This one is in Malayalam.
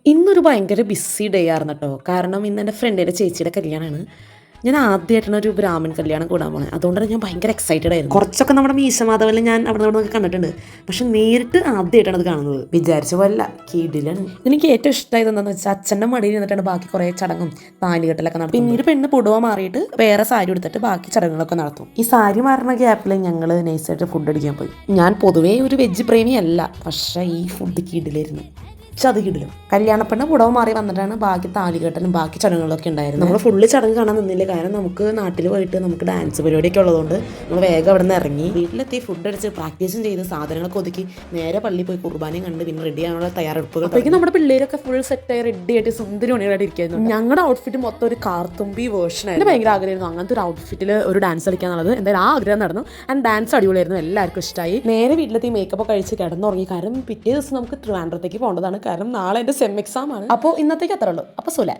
ഇന്നൊരു ഭയങ്കര ബിസി ഡേ ആയിരുന്നു കേട്ടോ. കാരണം ഇന്ന് എൻ്റെ ഫ്രണ്ടിൻ്റെ ചേച്ചിയുടെ കല്യാണമാണ്. ഞാൻ ആദ്യമായിട്ടാണ് ഒരു ബ്രാഹ്മൺ കല്യാണം കൂടാൻ പോണത്. അതുകൊണ്ടാണ് ഞാൻ ഭയങ്കര എക്സൈറ്റഡ് ആയിരുന്നു. കുറച്ചൊക്കെ നമ്മുടെ മീശമാധവനിൽ ഞാൻ അവിടെ നിന്ന് കണ്ടിട്ടുണ്ട്, പക്ഷെ നേരിട്ട് ആദ്യമായിട്ടാണ് അത് കാണുന്നത്. വിചാരിച്ച പോലെ കിടിലാണ്. എനിക്ക് ഏറ്റവും ഇഷ്ടമായത് എന്താണെന്ന് വെച്ചാൽ അച്ഛൻ്റെ മടിയിൽ നിന്നിട്ടാണ് ബാക്കി കുറേ ചടങ്ങും താലികെട്ടലൊക്കെ നടത്തും. പിന്നീട് പെണ്ണ് പുടവ മാറിയിട്ട് വേറെ സാരി എടുത്തിട്ട് ബാക്കി ചടങ്ങുകളൊക്കെ നടത്തും. ഈ സാരി മാറുന്ന ഗ്യാപ്പിൽ ഞങ്ങൾ നൈസായിട്ട് ഫുഡ് അടിക്കാൻ പോയി. ഞാൻ പൊതുവേ ഒരു വെജ് പ്രേമിയല്ല, പക്ഷേ ഈ ഫുഡ് കിടിലായിരുന്നു. ചതുകിടിലും കല്യാണപ്പെണ്ണ് പുടവ് മാറി വന്നിട്ടാണ് ബാക്കി താലികെട്ടലും ബാക്കി ചടങ്ങുകളൊക്കെ ഉണ്ടായിരുന്നു. നമ്മൾ ഫുള്ള് ചടങ്ങ് കാണാൻ നിന്നില്ല, കാരണം നമുക്ക് നാട്ടിൽ പോയിട്ട് നമുക്ക് ഡാൻസ് പരിപാടിയൊക്കെ ഉള്ളതുകൊണ്ട് നമ്മൾ വേഗം അവിടെ നിന്ന് ഇറങ്ങി വീട്ടിലെത്തി ഫുഡ് അടിച്ച് പ്രാക്ടീസും ചെയ്ത് സാധനങ്ങളൊക്കെ ഒതുക്കി നേരെ പള്ളിയിൽ പോയി കുർബാനയും കണ്ട് പിന്നെ റെഡി ആകാനുള്ള തയ്യാറെടുപ്പുകൾ. അപ്പോഴേക്കും നമ്മുടെ പിള്ളേരൊക്കെ ഫുൾ സെറ്റായി റെഡി ആയിട്ട് സുന്ദരി മണികളായിട്ട് ഇരിക്കുന്നു. ഞങ്ങളുടെ ഔട്ട്ഫിറ്റ് മൊത്തം ഒരു കാർത്തുമ്പി വേർഷൻ ആയിരുന്നു. ഭയങ്കര ആഗ്രഹമായിരുന്നു അങ്ങനത്തെ ഒരു ഔട്ട്ഫിറ്റിൽ ഒരു ഡാൻസ് കളിക്കുക എന്നുള്ളത്. എന്തായാലും ആ ആഗ്രഹം നടന്നു. ആൻഡ് ഡാൻസ് അടിപൊളിയായിരുന്നു, എല്ലാവർക്കും ഇഷ്ടമായി. നേരെ വീട്ടിലെത്തി മേക്കപ്പ് കഴിച്ച് കിടന്നുറങ്ങി. കാരണം പിറ്റേ ദിവസം നമുക്ക് ട്രിവാൻഡ്രത്തേക്ക് പോകേണ്ടതാണ്, കാരണം നാളെ എൻ്റെ സെം എക്സാം ആണ്. അപ്പോൾ ഇന്നത്തേക്ക് അത്ര ഉള്ളൂ. അപ്പോൾ സുല.